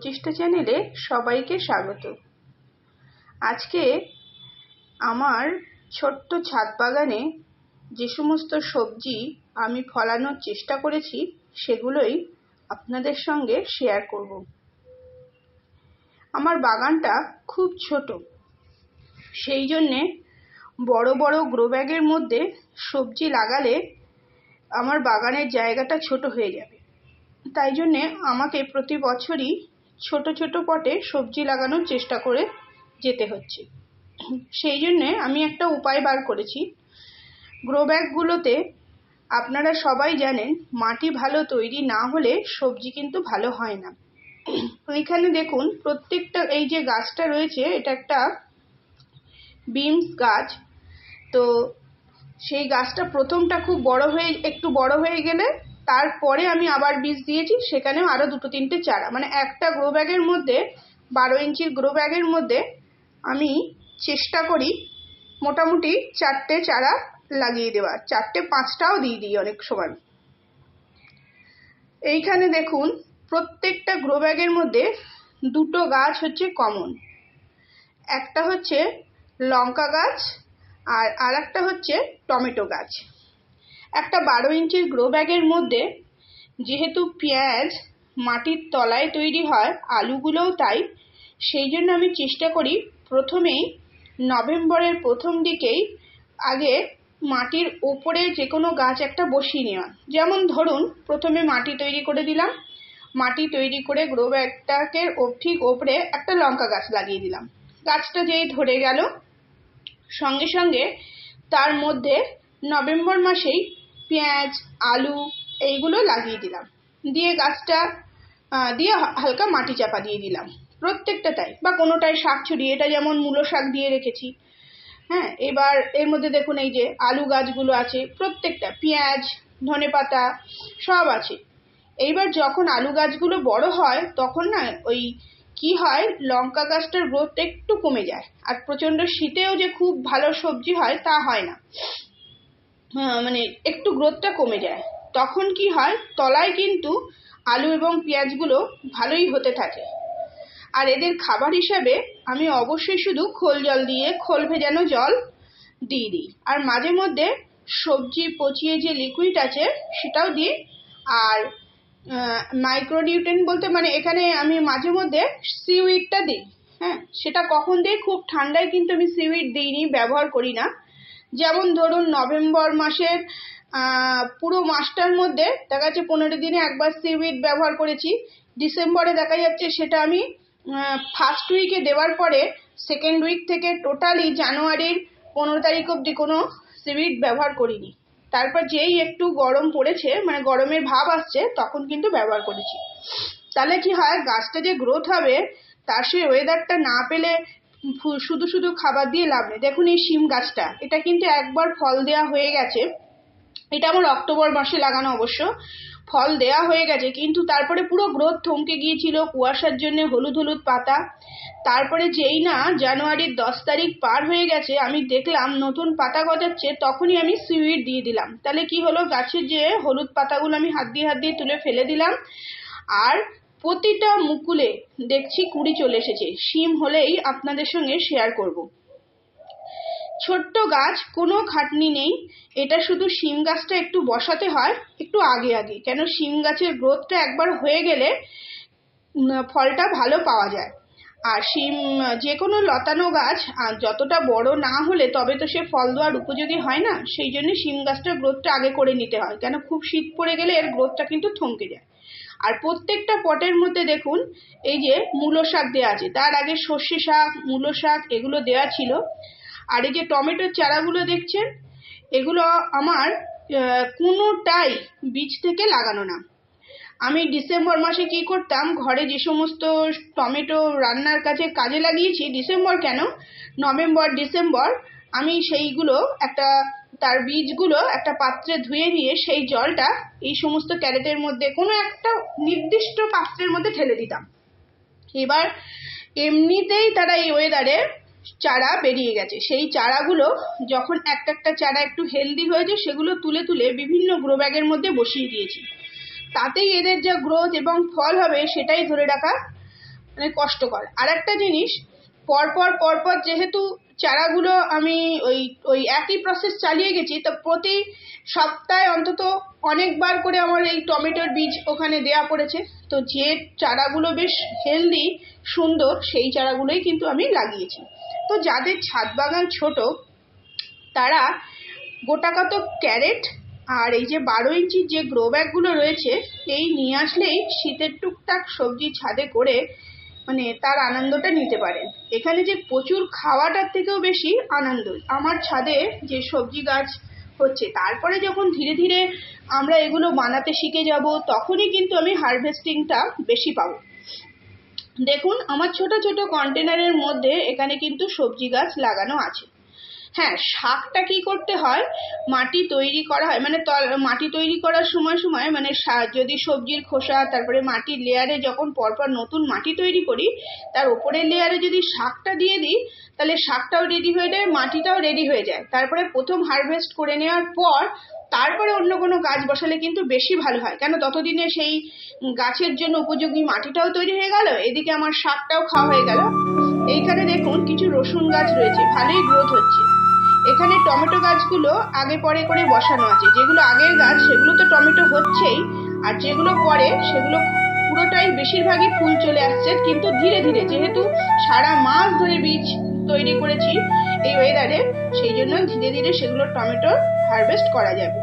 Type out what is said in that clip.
প্রচেষ্টা চ্যানেলে সবাইকে স্বাগত। আজকে আমার ছোট্ট ছাদ বাগানে যে সমস্ত সবজি আমি ফলানোর চেষ্টা করেছি সেগুলোই আপনাদের সঙ্গে শেয়ার করব। আমার বাগানটা খুব ছোট, সেই জন্যে বড় বড় গ্রো ব্যাগের মধ্যে সবজি লাগালে আমার বাগানের জায়গাটা ছোট হয়ে যাবে। তাই জন্যে আমাকে প্রতি বছরই ছোট ছোট পটে সবজি লাগানোর চেষ্টা করে যেতে হচ্ছে। সেই জন্যে আমি একটা উপায় বার করেছি। গ্রো ব্যাগগুলোতে আপনারা সবাই জানেন মাটি ভালো তৈরি না হলে সবজি কিন্তু ভালো হয় না। এখানে দেখুন প্রত্যেকটা এই যে গাছটা রয়েছে এটা একটা বিনস গাছ। তো সেই গাছটা প্রথমটা খুব একটু বড় হয়ে গেলে তারপরে আমি আবার বীজ দিয়েছি, সেখানেও আরো দুটো তিনটে চারা, মানে একটা গ্রো ব্যাগের মধ্যে 12 ইঞ্চির গ্রো ব্যাগের মধ্যে আমি চেষ্টা করি মোটামুটি 4টে চারা লাগিয়ে দেওয়ার, 4টে 5টাও দিয়ে দিই অনেক সময়। এইখানে দেখুন প্রত্যেকটা গ্রো ব্যাগের মধ্যে দুটো গাছ হচ্ছে কমন, একটা হচ্ছে লঙ্কা গাছ আর একটা হচ্ছে টমেটো গাছ। একটা 12 ইঞ্চির গ্রো ব্যাগের মধ্যে যেহেতু পেঁয়াজ মাটির তলায় তৈরি হয়, আলুগুলোও তাই, সেই জন্য আমি চেষ্টা করি প্রথমেই নভেম্বরের প্রথম দিকেই আগে মাটির ওপরে যে কোনো গাছ একটা বসিয়ে নেওয়া। যেমন ধরুন প্রথমে মাটি তৈরি করে দিলাম, মাটি তৈরি করে গ্রো ব্যাগটাকে ঠিক ওপরে একটা লঙ্কা গাছ লাগিয়ে দিলাম। গাছটা যেই ধরে গেল সঙ্গে সঙ্গে তার মধ্যে নভেম্বর মাসেই পেঁয়াজ আলু এইগুলো লাগিয়ে দিলাম, দিয়ে গাছটা দিয়ে হালকা মাটি চাপা দিয়ে দিলাম প্রত্যেকটা তাই, বা কোনোটায় শাক ছড়িয়ে, এটা যেমন মূলো শাক দিয়ে রেখেছি। হ্যাঁ, এবার এর মধ্যে দেখুন এই যে আলু গাছগুলো আছে, প্রত্যেকটা পেঁয়াজ ধনেপাতা সব আছে। এইবার যখন আলু গাছগুলো বড় হয় তখন না ওই কি হয়, লঙ্কা গাছটার গ্রোথ একটু কমে যায়, আর প্রচন্ড শীতেও যে খুব ভালো সবজি হয় তা হয় না, মানে একটু গ্রোথটা কমে যায়। তখন কি হয়, তলায় কিন্তু আলু এবং পেঁয়াজগুলো ভালোই হতে থাকে। আর এদের খাবার হিসাবে আমি অবশ্যই শুধু খোল ভেজানো জল দিয়ে দিই, আর মাঝে মধ্যে সবজি পচিয়ে যে লিকুইড আছে সেটাও দিই। আর মাইক্রোনিউট্রিয়েন্ট বলতে মানে এখানে আমি মাঝে মধ্যে সিউইডটা দিই। হ্যাঁ, সেটা কখন দিই, খুব ঠান্ডায় কিন্তু আমি সিউইড দিইনি, ব্যবহার করি না। যেমন ধরুন নভেম্বর মাসের পুরো মাসটার মধ্যে দেখা যাচ্ছে 15 দিনে একবার সিউইড ব্যবহার করেছি। ডিসেম্বরে দেখা যাচ্ছে সেটা আমি ফার্স্ট উইকে দেওয়ার পরে সেকেন্ড উইক থেকে টোটালি জানুয়ারির 15 তারিখ অবধি কোনো সিউইড ব্যবহার করিনি। তারপর যেই একটু গরম পড়েছে, মানে গরমের ভাব আসছে, তখন কিন্তু ব্যবহার করেছি। তাহলে কি হয়, গাছটা যে গ্রোথ হবে তার সেই ওয়েদারটা না পেলে শুধু শুধু খাবার দিয়ে লাভ নেই। দেখুন এই শিম গাছটা, এটা কিন্তু একবার ফল দেয়া হয়ে গেছে, এটা আমার অক্টোবর মাসে লাগানো অবশ্য, ফল দেয়া হয়ে গেছে, কিন্তু তারপরে পুরো গ্রোথ থমকে গিয়েছিল কুয়াশার জন্য, হলুদ হলুদ পাতা। তারপরে যেই না জানুয়ারির 10 তারিখ পার হয়ে গেছে আমি দেখলাম নতুন পাতা গজাচ্ছে, তখনই আমি সিউইড দিয়ে দিলাম। তাহলে কি হলো, গাছের যে হলুদ পাতাগুলো আমি হাত দিয়ে তুলে ফেলে দিলাম, আর প্রতিটা মুকুলে দেখছি কুঁড়ি চলে এসেছে। শিম হলেই আপনাদের সঙ্গে শেয়ার করব। ছোট্ট গাছ, কোনো খাটনি নেই, এটা শুধু শিম গাছটা একটু বসাতে হয় একটু আগে আগে, কেন শিম গাছের গ্রোথটা একবার হয়ে গেলে ফলটা ভালো পাওয়া যায়। আর শিম যে কোনো লতানো গাছ যতটা বড় না হলে তবে তো সে ফল দেওয়ার উপযোগী হয় না, সেই জন্য শিম গাছটার গ্রোথটা আগে করে নিতে হয়, কেন খুব শীত পড়ে গেলে এর গ্রোথটা কিন্তু থমকে যায়। আর প্রত্যেকটা পটের মধ্যে দেখুন এই যে মূলো শাক দেওয়া আছে, তার আগে সর্ষে শাক মূলো শাক এগুলো দেওয়া ছিল। আর এই যে টমেটোর চারাগুলো দেখছেন, এগুলো আমার কোনোটাই বীজ থেকে লাগানো না। আমি ডিসেম্বর মাসে কি করতাম, ঘরে যে সমস্ত টমেটো রান্নার কাজে লাগিয়েছি, ডিসেম্বর কেন নভেম্বর ডিসেম্বর, আমি সেইগুলো তার বীজগুলো একটা পাত্রে ধুয়ে নিয়ে সেই জলটা এই সমস্ত ক্যারেটের মধ্যে কোনো একটা নির্দিষ্ট পাত্রের মধ্যে ঢেলে দিতাম। এবার এমনিতেই তারা এই ওয়েদারে চারা বেরিয়ে গেছে, সেই চারাগুলো যখন একটা চারা একটু হেলদি হয়েছে সেগুলো তুলে তুলে বিভিন্ন গ্রো ব্যাগের মধ্যে বসিয়ে দিয়েছি। তাতেই এদের যা গ্রোথ এবং ফল হবে সেটাই ধরে রাখা মানে কষ্টকর। আর একটা জিনিস, পরপর পরপর যেহেতু চারাগুলো আমি ওই ওই একই প্রসেস চালিয়ে গেছি, তো প্রতি সপ্তাহে অন্তত অনেকবার করে আমার এই টমেটোর বীজ ওখানে দেয়া পড়েছে। তো যে চারাগুলো বেশ হেলদি সুন্দর সেই চারাগুলোই কিন্তু আমি লাগিয়েছি। তো যাদের ছাদ বাগান ছোট তারা গোটাকত ক্যারেট আর এই যে 12 ইঞ্চির যে গ্রো ব্যাগগুলো রয়েছে এই নিয়ে আসলেই শীতের টুকটাক সবজি ছাদে করে মানে তার আনন্দটা নিতে পারেন। এখানে যে প্রচুর খাওয়াটার থেকেও বেশি আনন্দ আমার ছাদে যে সবজি গাছ হচ্ছে, তারপরে যখন ধীরে ধীরে আমরা এগুলো বানাতে শিখে যাব তখনই কিন্তু আমি হারভেস্টিংটা বেশি পাবো। দেখুন আমার ছোট ছোট কন্টেনারের মধ্যে এখানে কিন্তু সবজি গাছ লাগানো আছে। হ্যাঁ, শাকটা কি করতে হয়, মাটি তৈরি করা হয় মানে মাটি তৈরি করার সময় সময় মানে যদি সবজির খোসা তারপরে মাটির লেয়ারে যখন পরপর নতুন মাটি তৈরি করি তার উপরের লেয়ারে যদি শাকটা দিয়ে দিই তাহলে শাকটাও রেডি হয়ে যায়, মাটিটাও রেডি হয়ে যায়। তারপরে প্রথম হারভেস্ট করে নেওয়ার পর তারপরে অন্য কোনো গাছ বসালে কিন্তু বেশি ভালো হয়, কেন ততদিনে সেই গাছের জন্য উপযোগী মাটিটাও তৈরি হয়ে গেল, এদিকে আমার শাকটাও খাওয়া হয়ে গেল। এইখানে দেখুন কিছু রসুন গাছ রয়েছে, ভালোই গ্রোথ হচ্ছে। এখানে টমেটো গাছগুলো আগে পরে করে বসানো আছে, যেগুলো আগের গাছ সেগুলো তো টমেটো হচ্ছেই, আর যেগুলো পরে সেগুলো পুরোটাই বেশিরভাগই ফুল চলে আসছে, কিন্তু ধীরে ধীরে, যেহেতু সারা মাস ধরে বীজ তৈরি করেছি এই ওয়েদারে, সেই জন্য ধীরে ধীরে সেগুলো টমেটো হারভেস্ট করা যাবে।